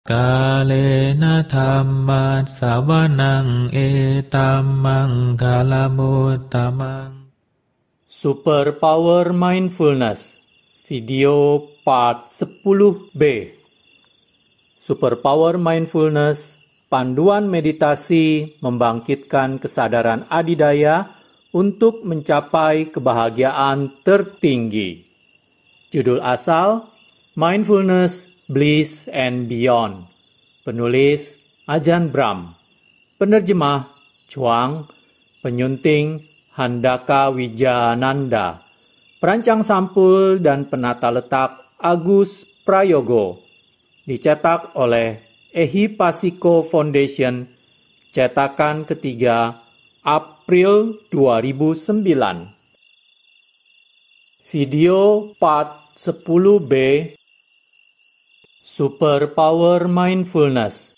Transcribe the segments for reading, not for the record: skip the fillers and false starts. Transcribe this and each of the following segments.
Kalena dhammat sawanang etamang kalamuttamang. Super Power Mindfulness Video Part 10B. Super Power Mindfulness, panduan meditasi membangkitkan kesadaran adidaya untuk mencapai kebahagiaan tertinggi. Judul asal, Mindfulness, Bliss and Beyond. Penulis, Ajahn Brahm. Penerjemah, Chuang. Penyunting, Handaka Wijananda. Perancang sampul dan penata letak, Agus Prayogo. Dicetak oleh Ehipasiko Foundation, cetakan ketiga, April 2009. Video Part 10B, Super Power Mindfulness,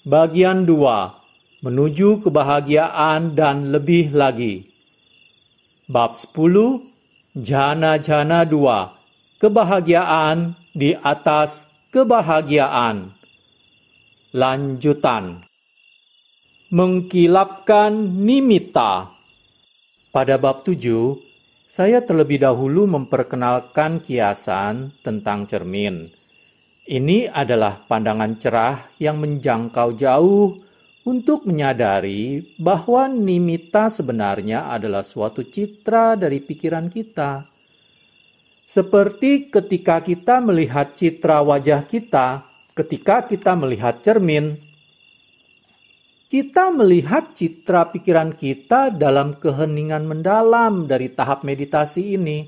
Bagian 2, Menuju Kebahagiaan dan Lebih Lagi. Bab 10, Jhana-Jhana 2, Kebahagiaan di atas kebahagiaan. Lanjutan. Mengkilapkan nimitta. Pada bab 7, saya terlebih dahulu memperkenalkan kiasan tentang cermin. Ini adalah pandangan cerah yang menjangkau jauh untuk menyadari bahwa nimitta sebenarnya adalah suatu citra dari pikiran kita. Seperti ketika kita melihat citra wajah kita, ketika kita melihat cermin, kita melihat citra pikiran kita dalam keheningan mendalam dari tahap meditasi ini.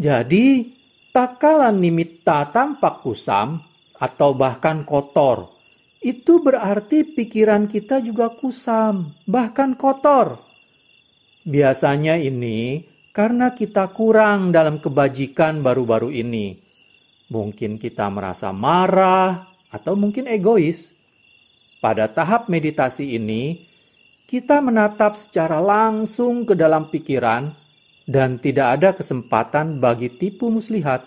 Jadi, tak kala nimitta tampak kusam atau bahkan kotor, itu berarti pikiran kita juga kusam, bahkan kotor. Biasanya ini karena kita kurang dalam kebajikan baru-baru ini. Mungkin kita merasa marah atau mungkin egois. Pada tahap meditasi ini, kita menatap secara langsung ke dalam pikiran dan tidak ada kesempatan bagi tipu muslihat.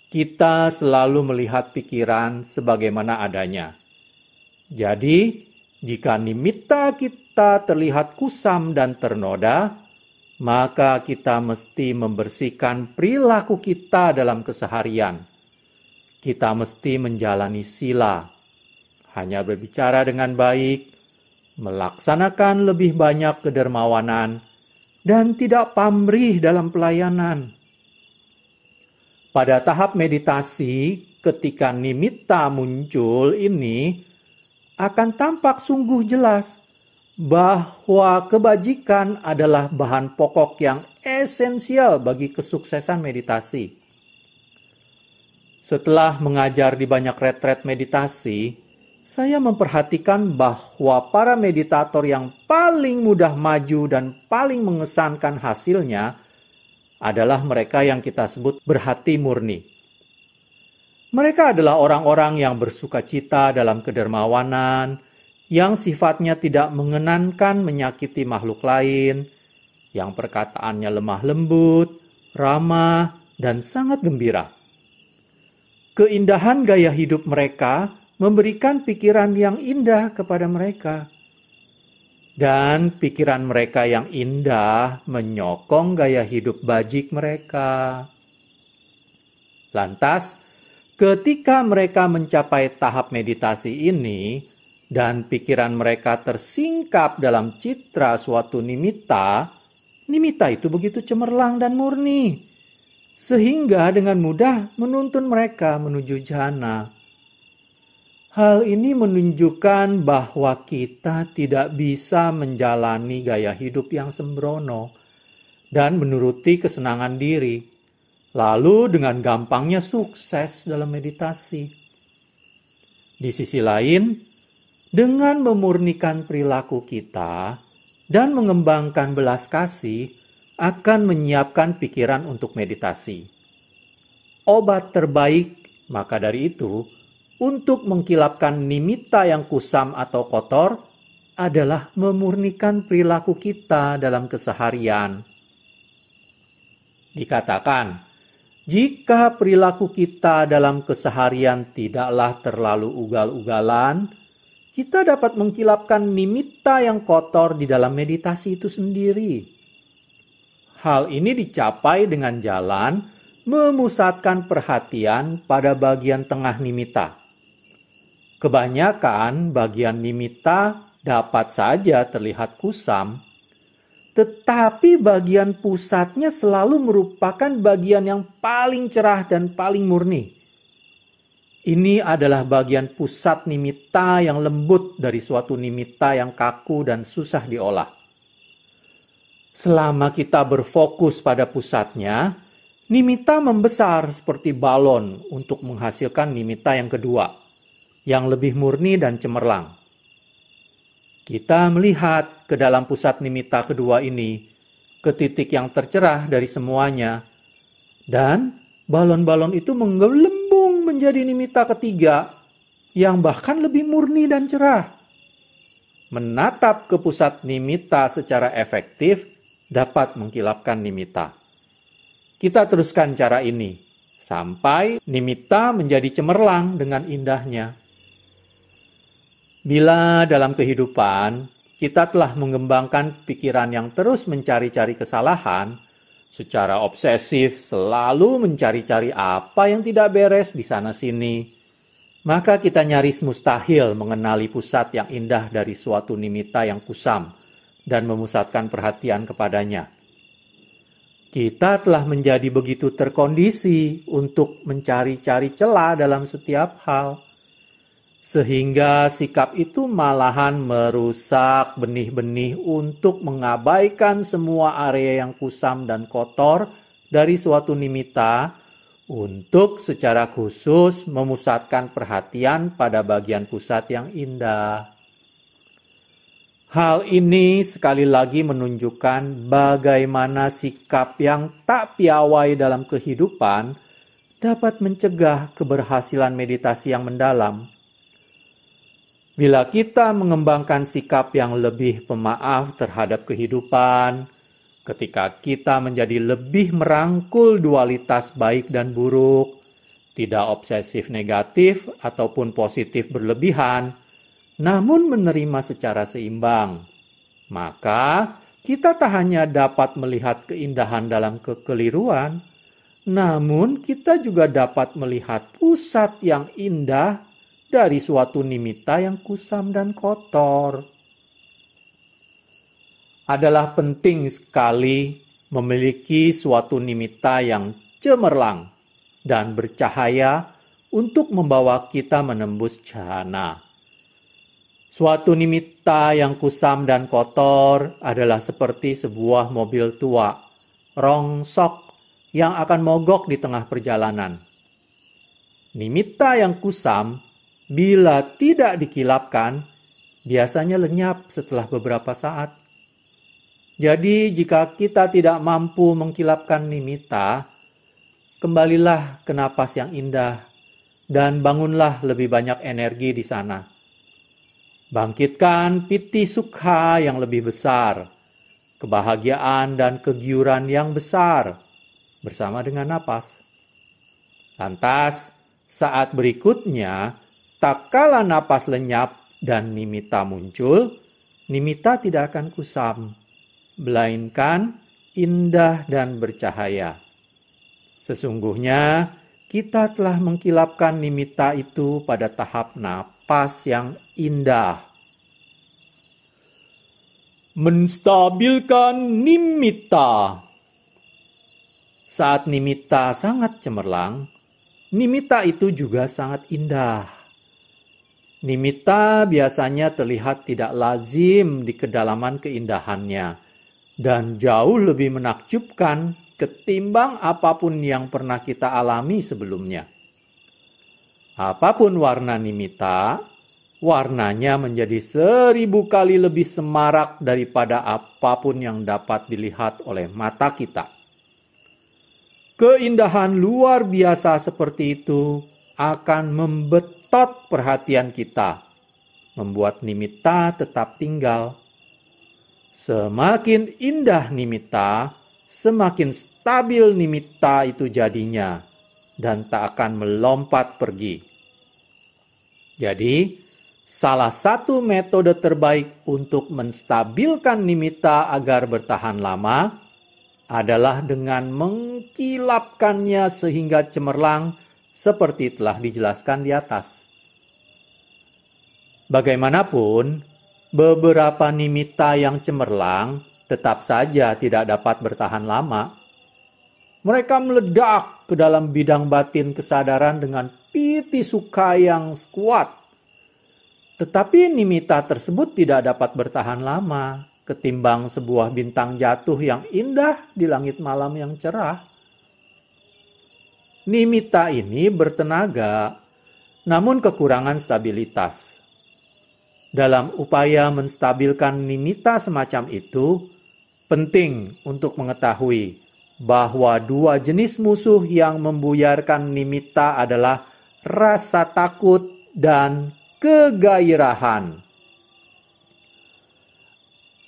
Kita selalu melihat pikiran sebagaimana adanya. Jadi, jika nimitta kita terlihat kusam dan ternoda, maka kita mesti membersihkan perilaku kita dalam keseharian. Kita mesti menjalani sila. Hanya berbicara dengan baik, melaksanakan lebih banyak kedermawanan, dan tidak pamrih dalam pelayanan. Pada tahap meditasi, ketika nimitta muncul ini, akan tampak sungguh jelas bahwa kebajikan adalah bahan pokok yang esensial bagi kesuksesan meditasi. Setelah mengajar di banyak retret meditasi, saya memperhatikan bahwa para meditator yang paling mudah maju dan paling mengesankan hasilnya adalah mereka yang kita sebut berhati murni. Mereka adalah orang-orang yang bersukacita dalam kedermawanan, yang sifatnya tidak mengenankan menyakiti makhluk lain, yang perkataannya lemah lembut, ramah, dan sangat gembira. Keindahan gaya hidup mereka memberikan pikiran yang indah kepada mereka. Dan pikiran mereka yang indah menyokong gaya hidup bajik mereka. Lantas, ketika mereka mencapai tahap meditasi ini, dan pikiran mereka tersingkap dalam citra suatu nimitta, nimitta itu begitu cemerlang dan murni, sehingga dengan mudah menuntun mereka menuju jhana. Hal ini menunjukkan bahwa kita tidak bisa menjalani gaya hidup yang sembrono dan menuruti kesenangan diri, lalu dengan gampangnya sukses dalam meditasi. Di sisi lain, dengan memurnikan perilaku kita dan mengembangkan belas kasih akan menyiapkan pikiran untuk meditasi. Obat terbaik, maka dari itu, untuk mengkilapkan nimitta yang kusam atau kotor adalah memurnikan perilaku kita dalam keseharian. Dikatakan, Jika perilaku kita dalam keseharian tidaklah terlalu ugal-ugalan, kita dapat mengkilapkan nimitta yang kotor di dalam meditasi itu sendiri. Hal ini dicapai dengan jalan memusatkan perhatian pada bagian tengah nimitta. Kebanyakan bagian nimitta dapat saja terlihat kusam, tetapi bagian pusatnya selalu merupakan bagian yang paling cerah dan paling murni. Ini adalah bagian pusat nimitta yang lembut dari suatu nimitta yang kaku dan susah diolah. Selama kita berfokus pada pusatnya, nimitta membesar seperti balon untuk menghasilkan nimitta yang kedua, yang lebih murni dan cemerlang. Kita melihat ke dalam pusat nimitta kedua ini, ke titik yang tercerah dari semuanya, dan balon-balon itu menggelembung menjadi nimitta ketiga yang bahkan lebih murni dan cerah. Menatap ke pusat nimitta secara efektif dapat mengkilapkan nimitta. Kita teruskan cara ini sampai nimitta menjadi cemerlang dengan indahnya. Bila dalam kehidupan kita telah mengembangkan pikiran yang terus mencari-cari kesalahan, secara obsesif selalu mencari-cari apa yang tidak beres di sana-sini, maka kita nyaris mustahil mengenali pusat yang indah dari suatu nimitta yang kusam dan memusatkan perhatian kepadanya. Kita telah menjadi begitu terkondisi untuk mencari-cari celah dalam setiap hal, sehingga sikap itu malahan merusak benih-benih untuk mengabaikan semua area yang kusam dan kotor dari suatu nimitta untuk secara khusus memusatkan perhatian pada bagian pusat yang indah. Hal ini sekali lagi menunjukkan bagaimana sikap yang tak piawai dalam kehidupan dapat mencegah keberhasilan meditasi yang mendalam. Bila kita mengembangkan sikap yang lebih pemaaf terhadap kehidupan, ketika kita menjadi lebih merangkul dualitas baik dan buruk, tidak obsesif negatif ataupun positif berlebihan, namun menerima secara seimbang, maka kita tak hanya dapat melihat keindahan dalam kekeliruan, namun kita juga dapat melihat pusat yang indah dari suatu nimitta yang kusam dan kotor. Adalah penting sekali memiliki suatu nimitta yang cemerlang dan bercahaya untuk membawa kita menembus jhana. Suatu nimitta yang kusam dan kotor adalah seperti sebuah mobil tua, rongsok, yang akan mogok di tengah perjalanan. Nimitta yang kusam bila tidak dikilapkan, biasanya lenyap setelah beberapa saat. Jadi jika kita tidak mampu mengkilapkan nimitta, kembalilah ke napas yang indah dan bangunlah lebih banyak energi di sana. Bangkitkan piti sukha yang lebih besar, kebahagiaan dan kegiuran yang besar bersama dengan napas. Lantas, saat berikutnya, tak kala napas lenyap dan nimitta muncul, nimitta tidak akan kusam, melainkan indah dan bercahaya. Sesungguhnya, kita telah mengkilapkan nimitta itu pada tahap napas yang indah. Menstabilkan nimitta. Saat nimitta sangat cemerlang, nimitta itu juga sangat indah. Nimitta biasanya terlihat tidak lazim di kedalaman keindahannya dan jauh lebih menakjubkan ketimbang apapun yang pernah kita alami sebelumnya. Apapun warna nimitta, warnanya menjadi 1000 kali lebih semarak daripada apapun yang dapat dilihat oleh mata kita. Keindahan luar biasa seperti itu akan membetot perhatian kita, membuat nimitta tetap tinggal. Semakin indah nimitta, semakin stabil nimitta itu jadinya dan tak akan melompat pergi. Jadi, salah satu metode terbaik untuk menstabilkan nimitta agar bertahan lama adalah dengan mengkilapkannya sehingga cemerlang seperti telah dijelaskan di atas. Bagaimanapun, beberapa nimitta yang cemerlang tetap saja tidak dapat bertahan lama. Mereka meledak ke dalam bidang batin kesadaran dengan piti suka yang kuat. Tetapi nimitta tersebut tidak dapat bertahan lama ketimbang sebuah bintang jatuh yang indah di langit malam yang cerah. Nimitta ini bertenaga, namun kekurangan stabilitas. Dalam upaya menstabilkan nimitta semacam itu, penting untuk mengetahui bahwa dua jenis musuh yang membuyarkan nimitta adalah rasa takut dan kegairahan.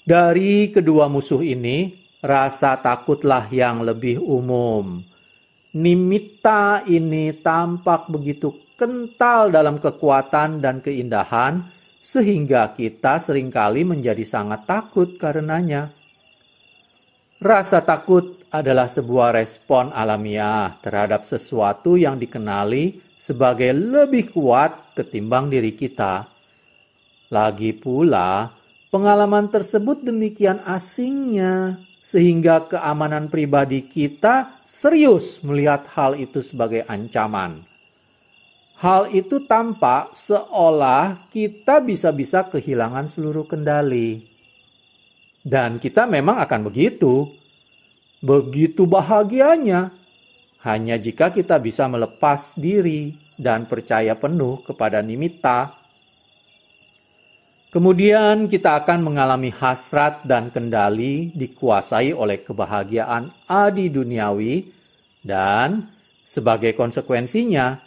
Dari kedua musuh ini, rasa takutlah yang lebih umum. Nimitta ini tampak begitu kental dalam kekuatan dan keindahan, sehingga kita seringkali menjadi sangat takut karenanya. Rasa takut adalah sebuah respon alamiah terhadap sesuatu yang dikenali sebagai lebih kuat ketimbang diri kita. Lagi pula, pengalaman tersebut demikian asingnya, sehingga keamanan pribadi kita serius melihat hal itu sebagai ancaman. Hal itu tampak seolah kita bisa-bisa kehilangan seluruh kendali. Dan kita memang akan begitu. Begitu bahagianya. Hanya jika kita bisa melepas diri dan percaya penuh kepada nimitta. Kemudian kita akan mengalami hasrat dan kendali dikuasai oleh kebahagiaan adi duniawi. Dan sebagai konsekuensinya,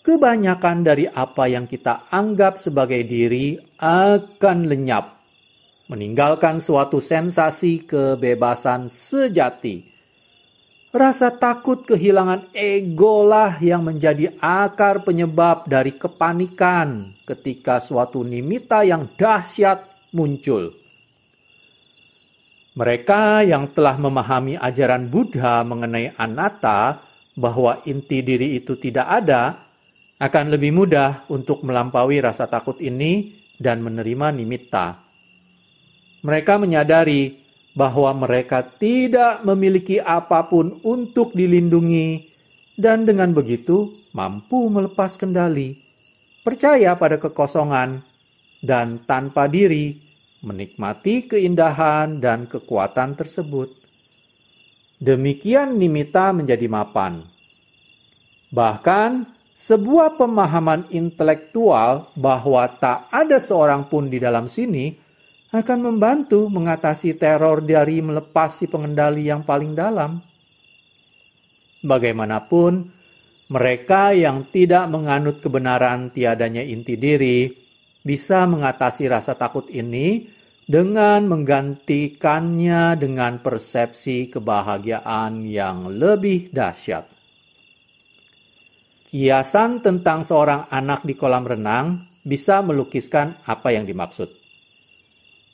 kebanyakan dari apa yang kita anggap sebagai diri akan lenyap, meninggalkan suatu sensasi kebebasan sejati. Rasa takut kehilangan egolah yang menjadi akar penyebab dari kepanikan ketika suatu nimitta yang dahsyat muncul. Mereka yang telah memahami ajaran Buddha mengenai anatta, bahwa inti diri itu tidak ada, akan lebih mudah untuk melampaui rasa takut ini dan menerima nimitta. Mereka menyadari bahwa mereka tidak memiliki apapun untuk dilindungi dan dengan begitu mampu melepas kendali, percaya pada kekosongan, dan tanpa diri menikmati keindahan dan kekuatan tersebut. Demikian nimitta menjadi mapan. Bahkan, sebuah pemahaman intelektual bahwa tak ada seorang pun di dalam sini akan membantu mengatasi teror dari melepas si pengendali yang paling dalam. Bagaimanapun, mereka yang tidak menganut kebenaran tiadanya inti diri bisa mengatasi rasa takut ini dengan menggantikannya dengan persepsi kebahagiaan yang lebih dahsyat. Kiasan tentang seorang anak di kolam renang bisa melukiskan apa yang dimaksud.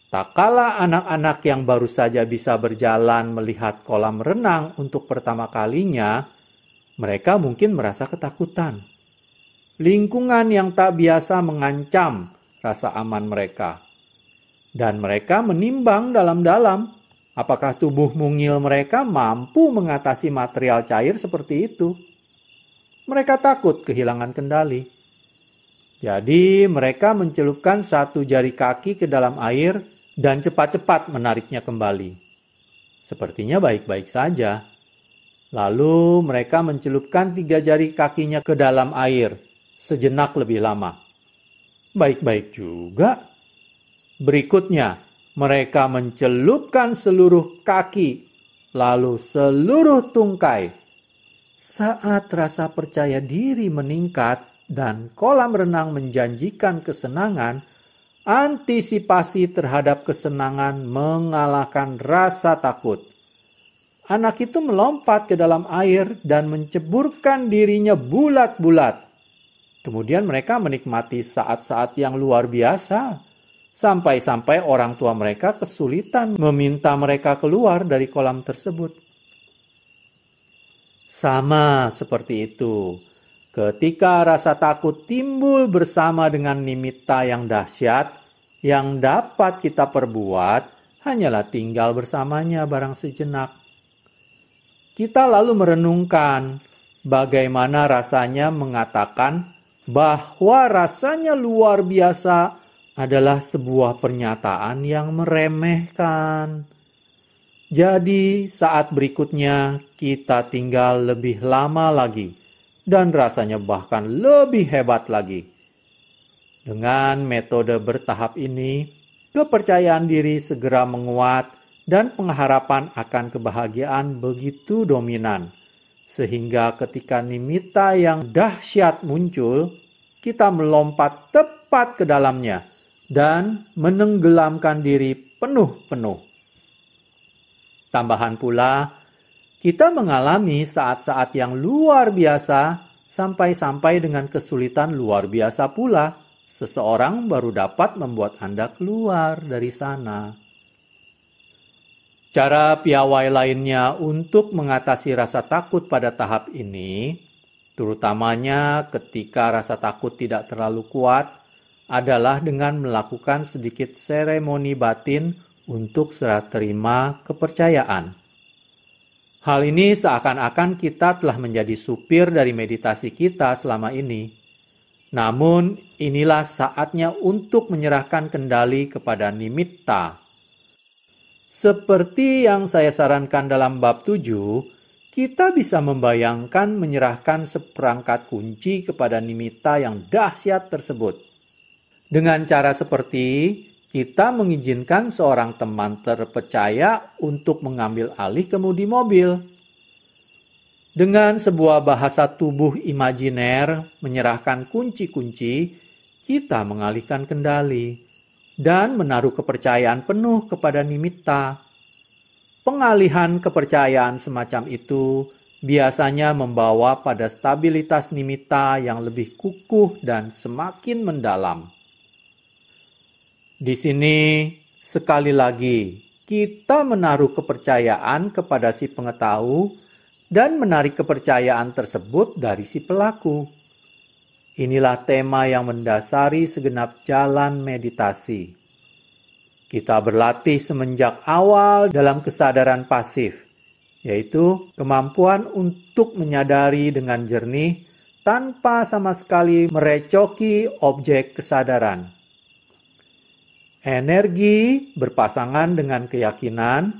Tak kala anak-anak yang baru saja bisa berjalan melihat kolam renang untuk pertama kalinya, mereka mungkin merasa ketakutan. Lingkungan yang tak biasa mengancam rasa aman mereka. Dan mereka menimbang dalam-dalam apakah tubuh mungil mereka mampu mengatasi material cair seperti itu. Mereka takut kehilangan kendali. Jadi mereka mencelupkan satu jari kaki ke dalam air dan cepat-cepat menariknya kembali. Sepertinya baik-baik saja. Lalu mereka mencelupkan 3 jari kakinya ke dalam air sejenak lebih lama. Baik-baik juga. Berikutnya, mereka mencelupkan seluruh kaki, lalu seluruh tungkai. Saat rasa percaya diri meningkat dan kolam renang menjanjikan kesenangan, antisipasi terhadap kesenangan mengalahkan rasa takut. anak itu melompat ke dalam air dan menceburkan dirinya bulat-bulat. Kemudian mereka menikmati saat-saat yang luar biasa, sampai-sampai orang tua mereka kesulitan meminta mereka keluar dari kolam tersebut. Sama seperti itu, ketika rasa takut timbul bersama dengan nimitta yang dahsyat, yang dapat kita perbuat hanyalah tinggal bersamanya barang sejenak. Kita lalu merenungkan bagaimana rasanya mengatakan bahwa rasanya luar biasa adalah sebuah pernyataan yang meremehkan. Jadi saat berikutnya kita tinggal lebih lama lagi dan rasanya bahkan lebih hebat lagi. Dengan metode bertahap ini, kepercayaan diri segera menguat dan pengharapan akan kebahagiaan begitu dominan. Sehingga ketika nimitta yang dahsyat muncul, kita melompat tepat ke dalamnya dan menenggelamkan diri penuh-penuh. Tambahan pula, kita mengalami saat-saat yang luar biasa sampai-sampai dengan kesulitan luar biasa pula. Seseorang baru dapat membuat Anda keluar dari sana. Cara piawai lainnya untuk mengatasi rasa takut pada tahap ini, terutamanya ketika rasa takut tidak terlalu kuat, adalah dengan melakukan sedikit seremoni batin untuk serah terima kepercayaan. Hal ini seakan-akan kita telah menjadi supir dari meditasi kita selama ini. Namun, inilah saatnya untuk menyerahkan kendali kepada nimitta. Seperti yang saya sarankan dalam bab 7, kita bisa membayangkan menyerahkan seperangkat kunci kepada nimitta yang dahsyat tersebut. Dengan cara seperti, kita mengizinkan seorang teman terpercaya untuk mengambil alih kemudi mobil. Dengan sebuah bahasa tubuh imajiner menyerahkan kunci-kunci, kita mengalihkan kendali dan menaruh kepercayaan penuh kepada nimitta. Pengalihan kepercayaan semacam itu biasanya membawa pada stabilitas nimitta yang lebih kukuh dan semakin mendalam. Di sini, sekali lagi, kita menaruh kepercayaan kepada si pengetahu dan menarik kepercayaan tersebut dari si pelaku. Inilah tema yang mendasari segenap jalan meditasi. Kita berlatih semenjak awal dalam kesadaran pasif, yaitu kemampuan untuk menyadari dengan jernih tanpa sama sekali merecoki objek kesadaran. Energi berpasangan dengan keyakinan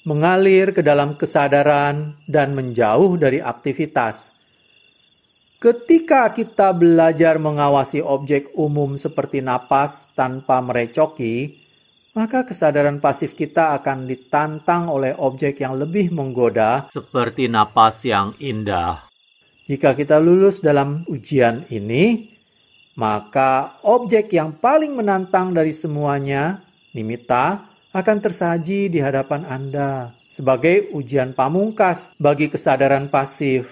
mengalir ke dalam kesadaran dan menjauh dari aktivitas. Ketika kita belajar mengawasi objek umum seperti napas tanpa merecoki, maka kesadaran pasif kita akan ditantang oleh objek yang lebih menggoda seperti napas yang indah. Jika kita lulus dalam ujian ini, maka objek yang paling menantang dari semuanya, nimitta, akan tersaji di hadapan Anda sebagai ujian pamungkas bagi kesadaran pasif.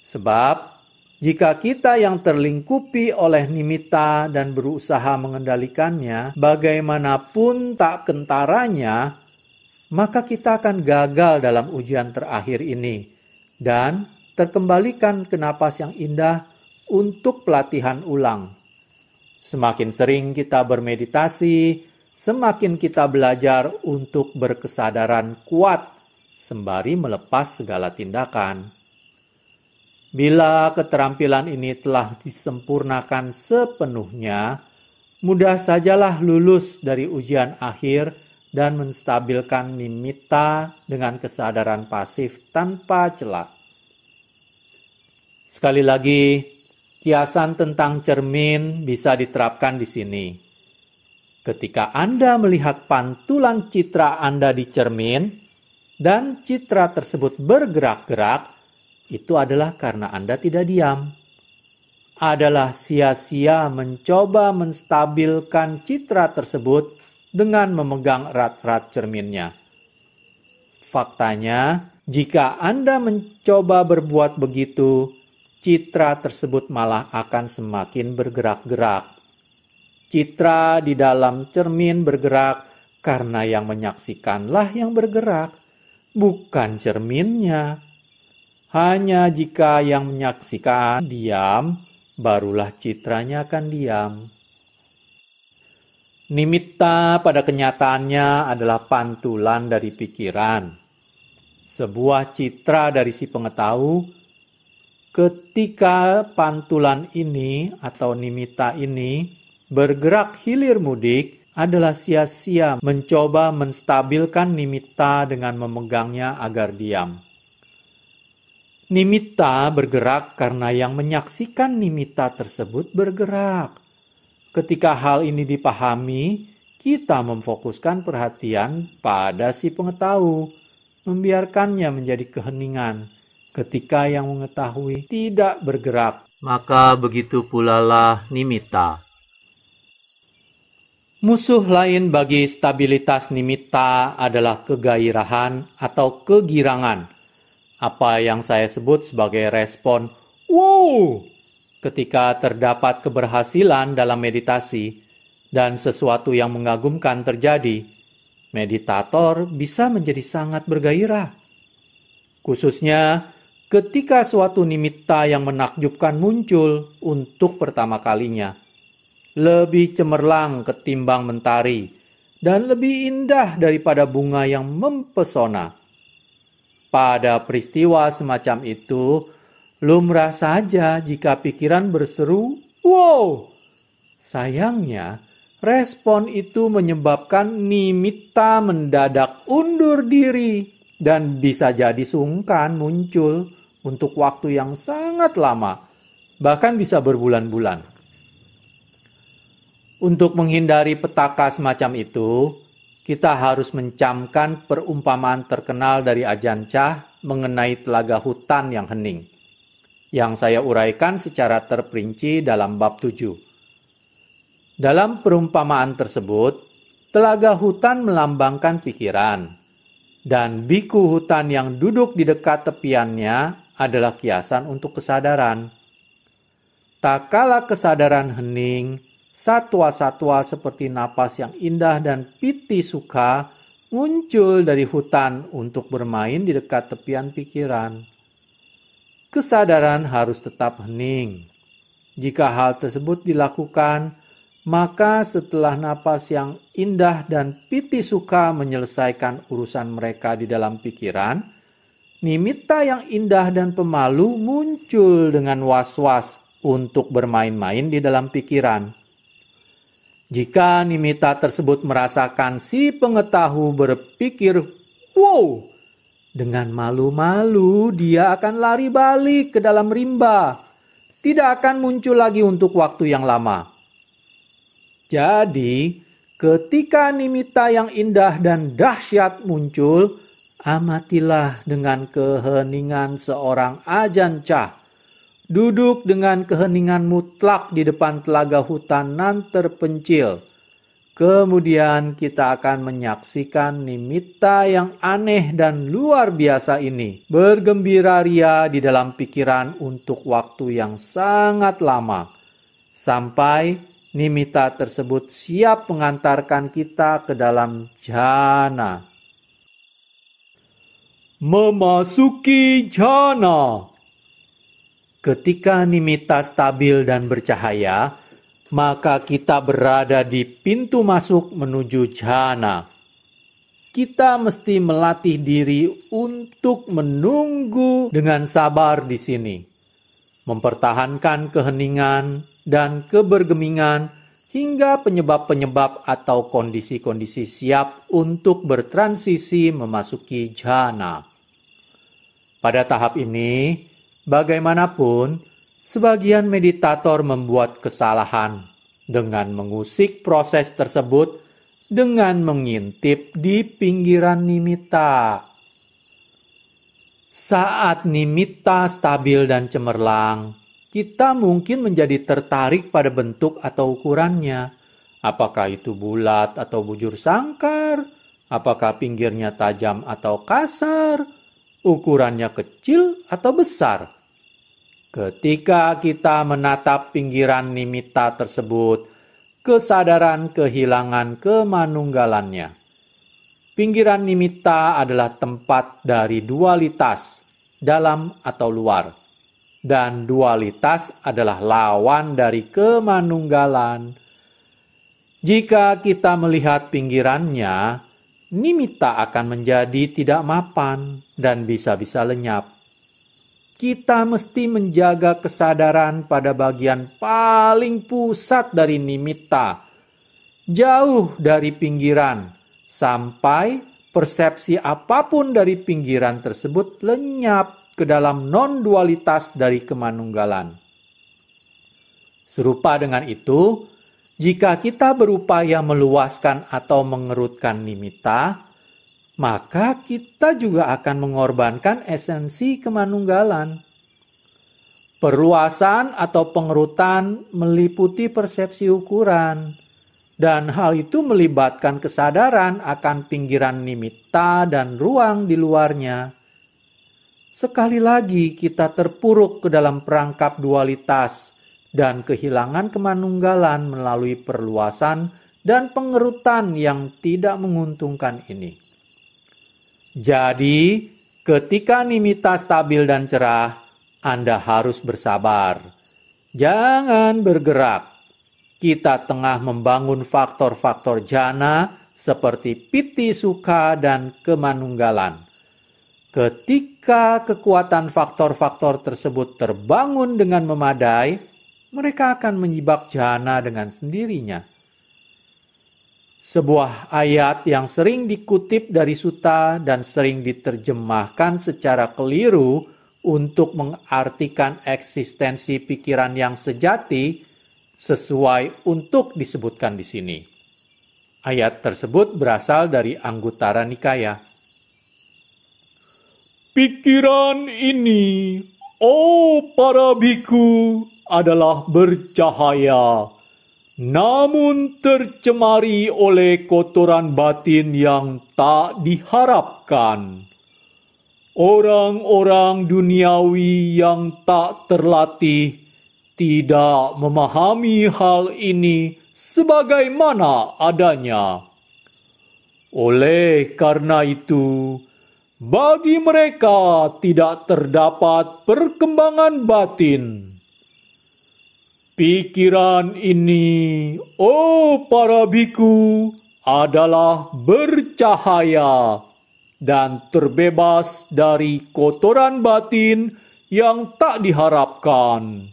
Sebab, jika kita yang terlingkupi oleh nimitta dan berusaha mengendalikannya, bagaimanapun tak kentaranya, maka kita akan gagal dalam ujian terakhir ini dan terkembalikan ke napas yang indah untuk pelatihan ulang. Semakin sering kita bermeditasi, semakin kita belajar untuk berkesadaran kuat sembari melepas segala tindakan. Bila keterampilan ini telah disempurnakan sepenuhnya, mudah sajalah lulus dari ujian akhir dan menstabilkan nimitta dengan kesadaran pasif tanpa celah. Sekali lagi, kiasan tentang cermin bisa diterapkan di sini. Ketika Anda melihat pantulan citra Anda di cermin, dan citra tersebut bergerak-gerak, itu adalah karena Anda tidak diam. Adalah sia-sia mencoba menstabilkan citra tersebut dengan memegang erat-erat cerminnya. Faktanya, jika Anda mencoba berbuat begitu, citra tersebut malah akan semakin bergerak-gerak. Citra di dalam cermin bergerak karena yang menyaksikanlah yang bergerak, bukan cerminnya. Hanya jika yang menyaksikan diam, barulah citranya akan diam. Nimitta pada kenyataannya adalah pantulan dari pikiran. Sebuah citra dari si pengetahuan, ketika pantulan ini atau nimitta ini bergerak hilir mudik, adalah sia-sia mencoba menstabilkan nimitta dengan memegangnya agar diam. Nimitta bergerak karena yang menyaksikan nimitta tersebut bergerak. Ketika hal ini dipahami, kita memfokuskan perhatian pada si pengetahuan, membiarkannya menjadi keheningan. Ketika yang mengetahui tidak bergerak, maka begitu pula lah nimitta. Musuh lain bagi stabilitas nimitta adalah kegairahan atau kegirangan. Apa yang saya sebut sebagai respon "wow" ketika terdapat keberhasilan dalam meditasi dan sesuatu yang mengagumkan terjadi. Meditator bisa menjadi sangat bergairah. Khususnya ketika suatu nimitta yang menakjubkan muncul untuk pertama kalinya. Lebih cemerlang ketimbang mentari dan lebih indah daripada bunga yang mempesona. Pada peristiwa semacam itu, lumrah saja jika pikiran berseru, "Wow!" Sayangnya, respon itu menyebabkan nimitta mendadak undur diri dan bisa jadi sungkan muncul untuk waktu yang sangat lama, bahkan bisa berbulan-bulan. Untuk menghindari petaka semacam itu, kita harus mencamkan perumpamaan terkenal dari Ajahn Chah mengenai telaga hutan yang hening, yang saya uraikan secara terperinci dalam bab 7. Dalam perumpamaan tersebut, telaga hutan melambangkan pikiran, dan biku hutan yang duduk di dekat tepiannya adalah kiasan untuk kesadaran. Tak kala kesadaran hening, satwa-satwa seperti napas yang indah dan piti sukha muncul dari hutan untuk bermain di dekat tepian pikiran. Kesadaran harus tetap hening. Jika hal tersebut dilakukan, maka setelah napas yang indah dan piti sukha menyelesaikan urusan mereka di dalam pikiran, nimitta yang indah dan pemalu muncul dengan was-was untuk bermain-main di dalam pikiran. Jika nimitta tersebut merasakan si pengetahuan berpikir, "Wow!" dengan malu-malu dia akan lari balik ke dalam rimba. Tidak akan muncul lagi untuk waktu yang lama. Jadi, ketika nimitta yang indah dan dahsyat muncul, amatilah dengan keheningan seorang Ajahn Chah. Duduk dengan keheningan mutlak di depan telaga hutan nan terpencil. Kemudian kita akan menyaksikan nimitta yang aneh dan luar biasa ini bergembira ria di dalam pikiran untuk waktu yang sangat lama, sampai nimitta tersebut siap mengantarkan kita ke dalam jhana. Memasuki jhana. Ketika nimitta stabil dan bercahaya, maka kita berada di pintu masuk menuju jhana. Kita mesti melatih diri untuk menunggu dengan sabar di sini, mempertahankan keheningan dan kebergemingan hingga penyebab-penyebab atau kondisi-kondisi siap untuk bertransisi memasuki jhana. Pada tahap ini, bagaimanapun, sebagian meditator membuat kesalahan dengan mengusik proses tersebut dengan mengintip di pinggiran nimitta. Saat nimitta stabil dan cemerlang, kita mungkin menjadi tertarik pada bentuk atau ukurannya. Apakah itu bulat atau bujur sangkar, Apakah pinggirnya tajam atau kasar? Ukurannya kecil atau besar? Ketika kita menatap pinggiran nimitta tersebut, kesadaran kehilangan kemanunggalannya. Pinggiran nimitta adalah tempat dari dualitas, dalam atau luar. Dan dualitas adalah lawan dari kemanunggalan. Jika kita melihat pinggirannya, nimitta akan menjadi tidak mapan dan bisa-bisa lenyap. Kita mesti menjaga kesadaran pada bagian paling pusat dari nimitta, jauh dari pinggiran, sampai persepsi apapun dari pinggiran tersebut lenyap ke dalam non-dualitas dari kemanunggalan. Serupa dengan itu, jika kita berupaya meluaskan atau mengerutkan nimitta, maka kita juga akan mengorbankan esensi kemanunggalan. Perluasan atau pengerutan meliputi persepsi ukuran, dan hal itu melibatkan kesadaran akan pinggiran nimitta dan ruang di luarnya. Sekali lagi kita terpuruk ke dalam perangkap dualitas dan kehilangan kemanunggalan melalui perluasan dan pengerutan yang tidak menguntungkan ini. Jadi, ketika nimitta stabil dan cerah, Anda harus bersabar. Jangan bergerak. Kita tengah membangun faktor-faktor jana seperti piti sukha dan kemanunggalan. Ketika kekuatan faktor-faktor tersebut terbangun dengan memadai, mereka akan menyibak jana dengan sendirinya. Sebuah ayat yang sering dikutip dari sutta dan sering diterjemahkan secara keliru untuk mengartikan eksistensi pikiran yang sejati sesuai untuk disebutkan di sini. Ayat tersebut berasal dari Anguttara Nikaya. Pikiran ini, oh para bhikkhu, adalah bercahaya, namun tercemari oleh kotoran batin yang tak diharapkan. Orang-orang duniawi yang tak terlatih tidak memahami hal ini sebagaimana adanya. Oleh karena itu, bagi mereka tidak terdapat perkembangan batin. Pikiran ini, oh para bhikkhu, adalah bercahaya dan terbebas dari kotoran batin yang tak diharapkan.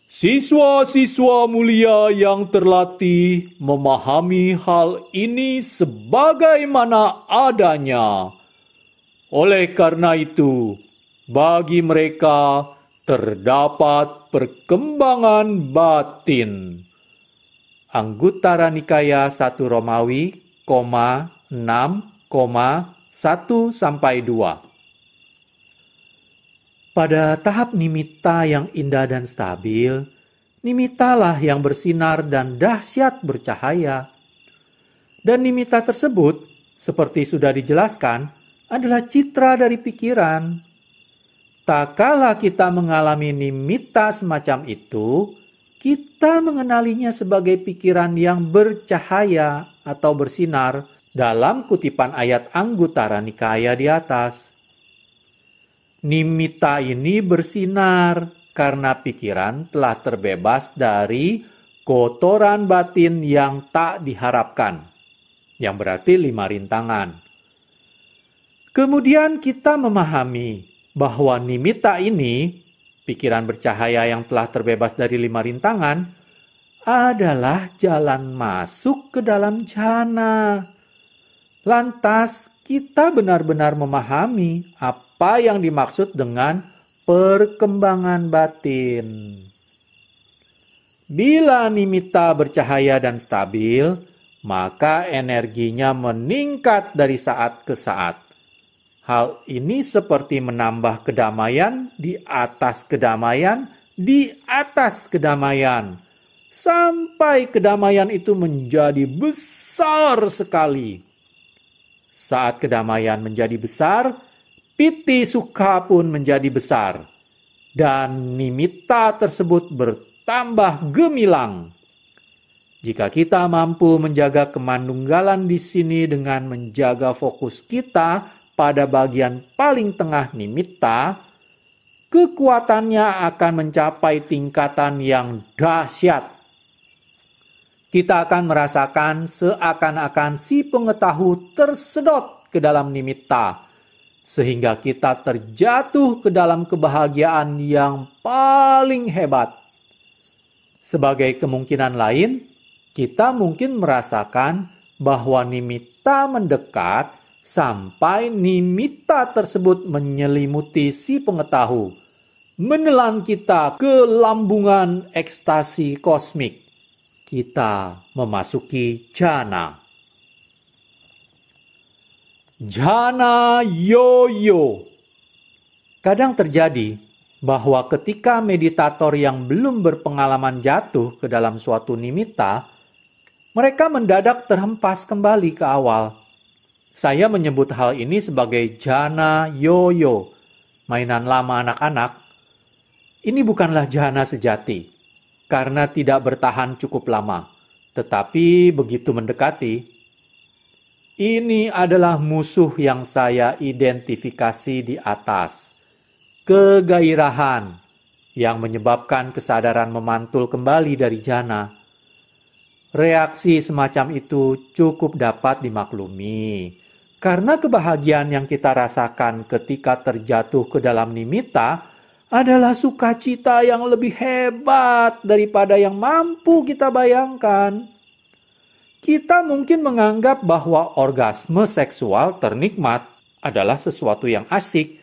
Siswa-siswa mulia yang terlatih memahami hal ini sebagaimana adanya. Oleh karena itu, bagi mereka terdapat perkembangan batin. Anguttara Nikaya 1 Romawi, 6, 1-2. Pada tahap nimitta yang indah dan stabil, nimittalah yang bersinar dan dahsyat bercahaya. Dan nimitta tersebut, seperti sudah dijelaskan, adalah citra dari pikiran. Tak kala kita mengalami nimitta semacam itu, kita mengenalinya sebagai pikiran yang bercahaya atau bersinar dalam kutipan ayat Anguttara Nikaya di atas. Nimitta ini bersinar karena pikiran telah terbebas dari kotoran batin yang tak diharapkan, yang berarti 5 rintangan. Kemudian kita memahami bahwa nimitta ini, pikiran bercahaya yang telah terbebas dari 5 rintangan, adalah jalan masuk ke dalam jhana. Lantas kita benar-benar memahami apa yang dimaksud dengan perkembangan batin. Bila nimitta bercahaya dan stabil, maka energinya meningkat dari saat ke saat. Hal ini seperti menambah kedamaian di atas kedamaian di atas kedamaian, sampai kedamaian itu menjadi besar sekali. Saat kedamaian menjadi besar, piti sukha pun menjadi besar. Dan nimitta tersebut bertambah gemilang. Jika kita mampu menjaga kemandunggalan di sini dengan menjaga fokus kita pada bagian paling tengah nimitta, kekuatannya akan mencapai tingkatan yang dahsyat. Kita akan merasakan seakan-akan si pengetahu tersedot ke dalam nimitta, sehingga kita terjatuh ke dalam kebahagiaan yang paling hebat. Sebagai kemungkinan lain, kita mungkin merasakan bahwa nimitta mendekat sampai nimitta tersebut menyelimuti si pengetahu, menelan kita ke lambungan ekstasi kosmik. Kita memasuki jhana. Jhana yoyo. Kadang terjadi bahwa ketika meditator yang belum berpengalaman jatuh ke dalam suatu nimitta, mereka mendadak terhempas kembali ke awal. Saya menyebut hal ini sebagai jhana yoyo, mainan lama anak-anak. Ini bukanlah jhana sejati, karena tidak bertahan cukup lama. Tetapi begitu mendekati, ini adalah musuh yang saya identifikasi di atas. Kegairahan yang menyebabkan kesadaran memantul kembali dari jhana. Reaksi semacam itu cukup dapat dimaklumi, karena kebahagiaan yang kita rasakan ketika terjatuh ke dalam nimitta adalah sukacita yang lebih hebat daripada yang mampu kita bayangkan. Kita mungkin menganggap bahwa orgasme seksual ternikmat adalah sesuatu yang asik.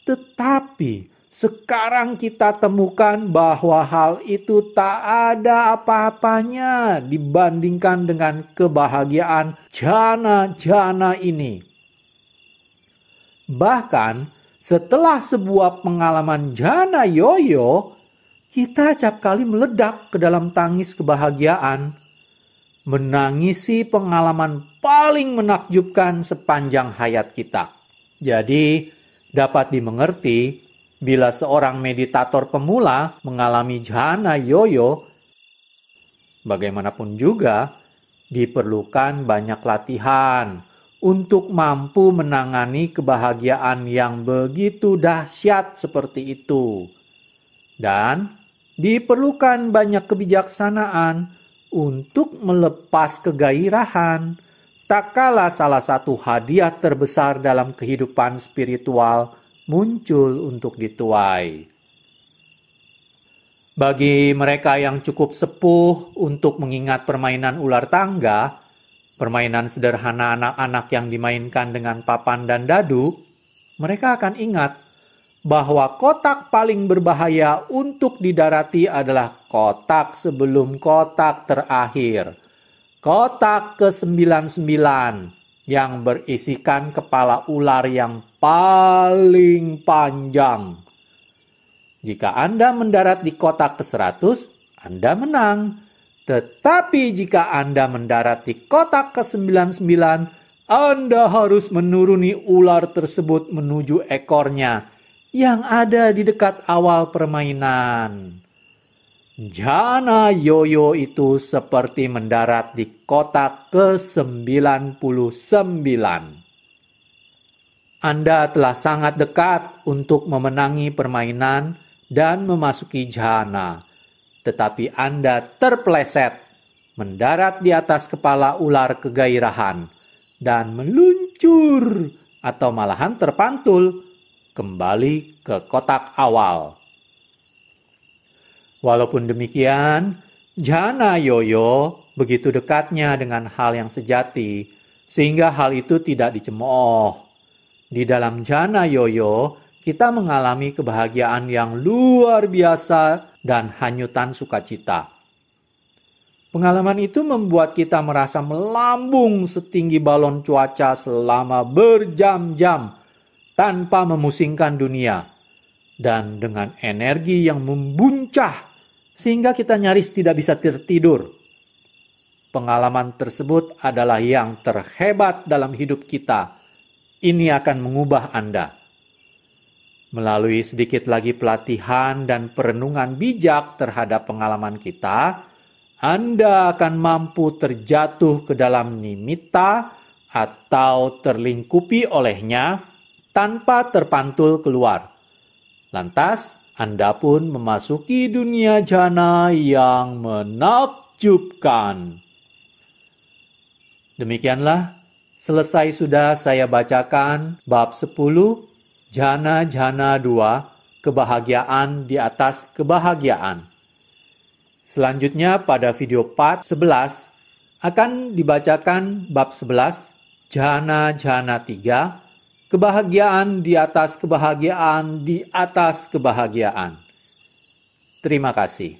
Tetapi sekarang kita temukan bahwa hal itu tak ada apa-apanya dibandingkan dengan kebahagiaan jhana-jhana ini. Bahkan, setelah sebuah pengalaman jhana yoyo, kita acap kali meledak ke dalam tangis kebahagiaan, menangisi pengalaman paling menakjubkan sepanjang hayat kita. Jadi, dapat dimengerti bila seorang meditator pemula mengalami jhana yoyo, bagaimanapun juga diperlukan banyak latihan untuk mampu menangani kebahagiaan yang begitu dahsyat seperti itu. Dan diperlukan banyak kebijaksanaan untuk melepas kegairahan, tak kala salah satu hadiah terbesar dalam kehidupan spiritual muncul untuk dituai. Bagi mereka yang cukup sepuh untuk mengingat permainan ular tangga, permainan sederhana anak-anak yang dimainkan dengan papan dan dadu, mereka akan ingat bahwa kotak paling berbahaya untuk didarati adalah kotak sebelum kotak terakhir. Kotak ke-99 yang berisikan kepala ular yang paling panjang. Jika Anda mendarat di kotak ke-100, Anda menang. Tetapi jika Anda mendarat di kotak ke-99, Anda harus menuruni ular tersebut menuju ekornya yang ada di dekat awal permainan. Jhana yoyo itu seperti mendarat di kotak ke-99. Anda telah sangat dekat untuk memenangi permainan dan memasuki jhana. Tetapi Anda terpeleset, mendarat di atas kepala ular kegairahan, dan meluncur atau malahan terpantul kembali ke kotak awal. Walaupun demikian, jhana yoyo begitu dekatnya dengan hal yang sejati, sehingga hal itu tidak dicemooh. Di dalam jhana yoyo, kita mengalami kebahagiaan yang luar biasa dan hanyutan sukacita. Pengalaman itu membuat kita merasa melambung setinggi balon cuaca selama berjam-jam tanpa memusingkan dunia, dan dengan energi yang membuncah sehingga kita nyaris tidak bisa tertidur. pengalaman tersebut adalah yang terhebat dalam hidup kita. Ini akan mengubah Anda. Melalui sedikit lagi pelatihan dan perenungan bijak terhadap pengalaman kita, Anda akan mampu terjatuh ke dalam nimitta atau terlingkupi olehnya tanpa terpantul keluar. Lantas, Anda pun memasuki dunia jana yang menakjubkan. Demikianlah, selesai sudah saya bacakan bab 10, Jana-Jana 2, kebahagiaan di atas kebahagiaan. Selanjutnya pada video part 11 akan dibacakan bab 11, Jana-Jana 3, kebahagiaan di atas kebahagiaan di atas kebahagiaan. Terima kasih.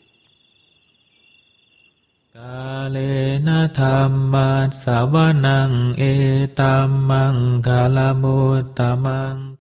Kalena dhamma savanang etammang kalamutamang